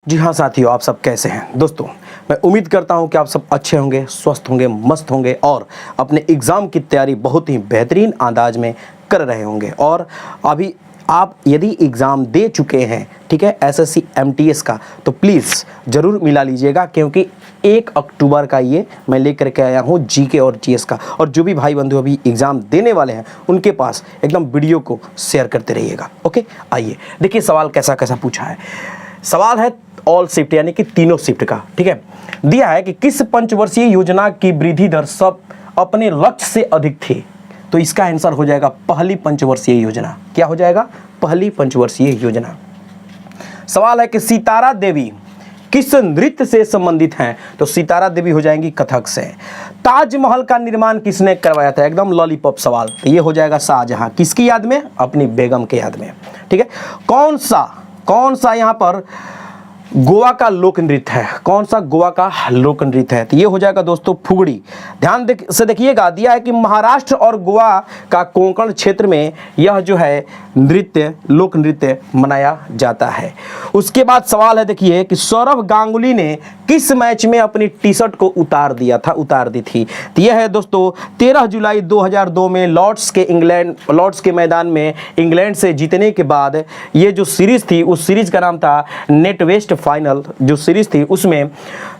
जी हाँ साथियों, आप सब कैसे हैं। दोस्तों मैं उम्मीद करता हूं कि आप सब अच्छे होंगे, स्वस्थ होंगे, मस्त होंगे और अपने एग्ज़ाम की तैयारी बहुत ही बेहतरीन अंदाज में कर रहे होंगे। और अभी आप यदि एग्ज़ाम दे चुके हैं, ठीक है, एसएससी एमटीएस का, तो प्लीज़ ज़रूर मिला लीजिएगा, क्योंकि 1 अक्टूबर का ये मैं लेकर के आया हूँ जीके और जीएस का। और जो भी भाई बंधु अभी एग्ज़ाम देने वाले हैं उनके पास एकदम वीडियो को शेयर करते रहिएगा। ओके, आइए देखिए सवाल कैसा कैसा पूछा है। सवाल है ऑल शिफ्ट यानी कि तीनों शिफ्ट का, ठीक है। दिया है कि किस पंचवर्षीय योजना की वृद्धि दर सब अपने लक्ष्य से अधिक थी। तो इसका आंसर हो जाएगा पहली पंचवर्षीय योजना। क्या हो जाएगा? पहली पंचवर्षीय योजना। सवाल है कि सितारा देवी किस नृत्य से संबंधित हैं। तो सितारा देवी हो जाएंगी कथक से। ताजमहल का निर्माण किसने करवाया था? एकदम लॉलीपॉप सवाल। तो ये हो जाएगा शाहजहां। किसकी याद में? अपनी बेगम के याद में, ठीक है। कौन सा यहाँ पर गोवा का लोक नृत्य है? कौन सा गोवा का लोक नृत्य है? तो ये हो जाएगा दोस्तों फुगड़ी। ध्यान से देखिएगा, दिया है कि महाराष्ट्र और गोवा का कोंकण क्षेत्र में यह जो है नृत्य, लोक नृत्य मनाया जाता है। उसके बाद सवाल है, देखिए कि सौरभ गांगुली ने किस मैच में अपनी टी शर्ट को उतार दी थी। तो यह है दोस्तों 13 जुलाई 2002 में लॉर्ड्स के मैदान में इंग्लैंड से जीतने के बाद ये जो सीरीज थी, उस सीरीज का नाम था नेट वेस्ट फाइनल। जो सीरीज थी उसमें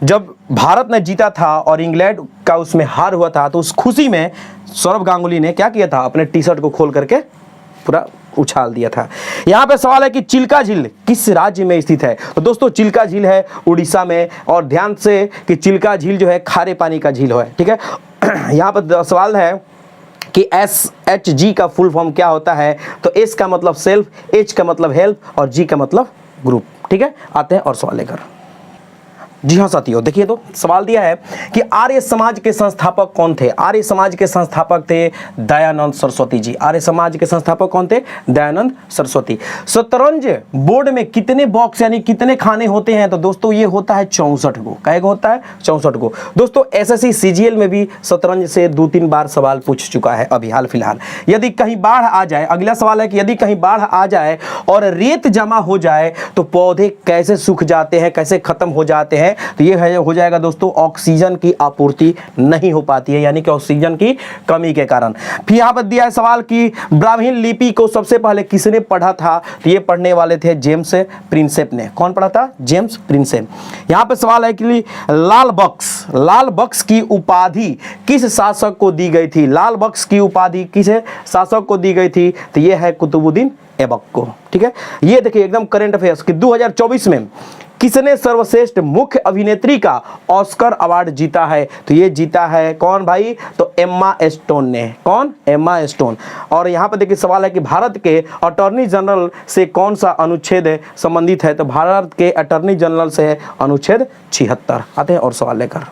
जब भारत ने जीता था और इंग्लैंड का उसमें हार हुआ था, तो उस खुशी में सौरभ गांगुली ने क्या किया था? अपने टी शर्ट को खोल करके पूरा उछाल दिया था। यहाँ पे सवाल है कि चिल्का झील किस राज्य में स्थित है। तो दोस्तों चिल्का झील है उड़ीसा में। और ध्यान से कि चिल्का झील जो है खारे पानी का झील है, ठीक है। यहाँ पर सवाल है कि SHG का फुल फॉर्म क्या होता है। तो S का मतलब सेल्फ, H का मतलब हेल्प और G का मतलब ग्रुप, ठीक है। आते हैं और सवाल लेकर। जी हाँ साथियों, देखिए तो सवाल दिया है कि आर्य समाज के संस्थापक कौन थे। आर्य समाज के संस्थापक थे दयानंद सरस्वती जी। आर्य समाज के संस्थापक कौन थे? दयानंद सरस्वती। शतरंज बोर्ड में कितने बॉक्स यानी कितने खाने होते हैं? तो दोस्तों ये होता है 64 को। क्या होता है? 64 को। दोस्तों एसएससी सीजीएल में भी शतरंज से 2-3 बार सवाल पूछ चुका है अभी हाल फिलहाल। यदि कहीं बाढ़ आ जाए, अगला सवाल है कि यदि कहीं बाढ़ आ जाए और रेत जमा हो जाए तो पौधे कैसे सूख जाते हैं, कैसे खत्म हो जाते हैं? तो ये हो जाएगा दोस्तों ऑक्सीजन की आपूर्ति नहीं हो पाती है, यानी कि ऑक्सीजन की कमी के कारण। फिर यहाँ पर दिया है सवाल कि ब्राह्मी लिपि को सबसे पहले किसने पढ़ा था। तो ये पढ़ने वाले थे जेम्स प्रिंसेप ने। कौन पढ़ा था? James Prinsep. यहाँ पर सवाल है कि लाल बक्स की उपाधि किस शासक को दी गई थी। लाल बक्स की उपाधि किस शासक को दी गई थी? तो ये है कुतुबुद्दीन ऐबक को, ठीक है। ये देखिए एकदम करंट अफेयर्स कि 2024 में किसने सर्वश्रेष्ठ मुख्य अभिनेत्री का ऑस्कर अवार्ड जीता है। तो ये जीता है कौन भाई? तो एम्मा स्टोन ने। कौन? Emma stone. और यहाँ पर देखिए सवाल है कि भारत के अटॉर्नी जनरल से कौन सा अनुच्छेद संबंधित है। तो भारत के अटॉर्नी जनरल से अनुच्छेद 76। आते हैं और सवाल लेकर।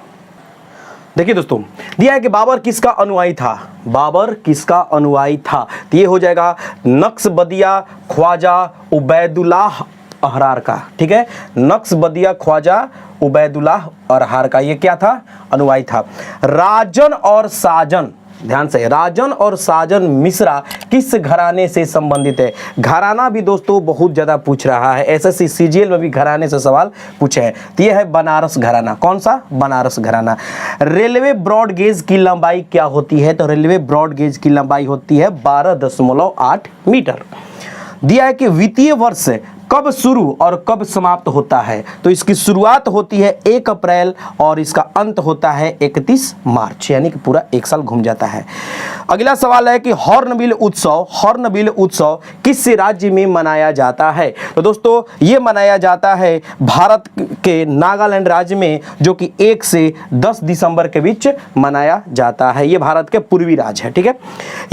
देखिए दोस्तों दिया है कि बाबर किसका अनुयायी था। बाबर किसका अनुयायी था? तो ये हो जाएगा नक्शबदिया ख्वाजा उबैदुल्लाह अहरार का, ठीक है। नक्शबदिया ख्वाजा उबैदुल्लाह अहरार का ये क्या था? अनुयायी था। राजन और साजन, ध्यान से, राजन और साजन मिश्रा किस घराने से संबंधित है। घराना भी दोस्तों बहुत ज्यादा पूछ रहा है, एसएससी सीजीएल में भी घराने से सवाल पूछे हैं। तो ये है बनारस घराना। कौन सा? बनारस घराना। रेलवे ब्रॉड गेज की लंबाई क्या होती है। तो रेलवे ब्रॉड गेज की लंबाई होती है 12.8 मीटर। दिया है कि वित्तीय वर्ष कब शुरू और कब समाप्त होता है। तो इसकी शुरुआत होती है 1 अप्रैल और इसका अंत होता है 31 मार्च, यानी कि पूरा एक साल घूम जाता है। अगला सवाल है कि हॉर्नबिल उत्सव किस राज्य में मनाया जाता है। तो दोस्तों ये मनाया जाता है भारत के नागालैंड राज्य में, जो कि 1 से 10 दिसंबर के बीच मनाया जाता है। ये भारत के पूर्वी राज्य है, ठीक है।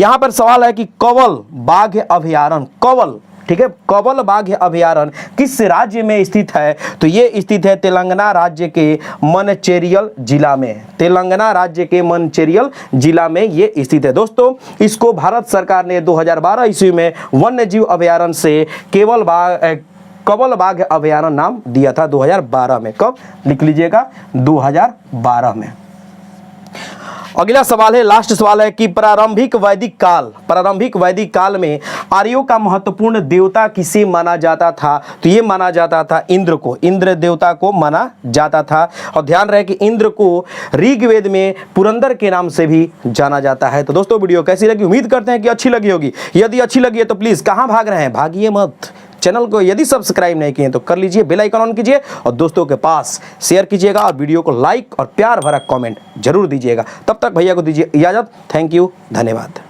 यहाँ पर सवाल है कि कंवल बाघ अभयारण्य, ठीक है, कंवल बाघ अभयारण्य किस राज्य में स्थित है। तो ये स्थित है तेलंगाना राज्य के मनचेरियल जिला में। तेलंगाना राज्य के मनचेरियल जिला में ये स्थित है। दोस्तों इसको भारत सरकार ने 2012 ईस्वी में वन्य जीव अभयारण्य से कंवल बाघ अभयारण्य नाम दिया था 2012 में। कब? लिख लीजिएगा 2012 में। अगला सवाल है, लास्ट सवाल है कि प्रारंभिक वैदिक काल में आर्यों का महत्वपूर्ण देवता किसे माना जाता था? तो ये माना जाता था इंद्र को, इंद्र देवता को माना जाता था। और ध्यान रहे कि इंद्र को ऋग्वेद में पुरंदर के नाम से भी जाना जाता है। तो दोस्तों वीडियो कैसी लगी? उम्मीद करते हैं कि अच्छी लगी होगी। यदि अच्छी लगी है तो प्लीज कहां भाग रहे हैं, भागिए मत। चैनल को यदि सब्सक्राइब नहीं किए तो कर लीजिए, बेल आइकन ऑन कीजिए और दोस्तों के पास शेयर कीजिएगा और वीडियो को लाइक और प्यार भरा कमेंट जरूर दीजिएगा। तब तक भैया को दीजिए इजाजत। थैंक यू, धन्यवाद।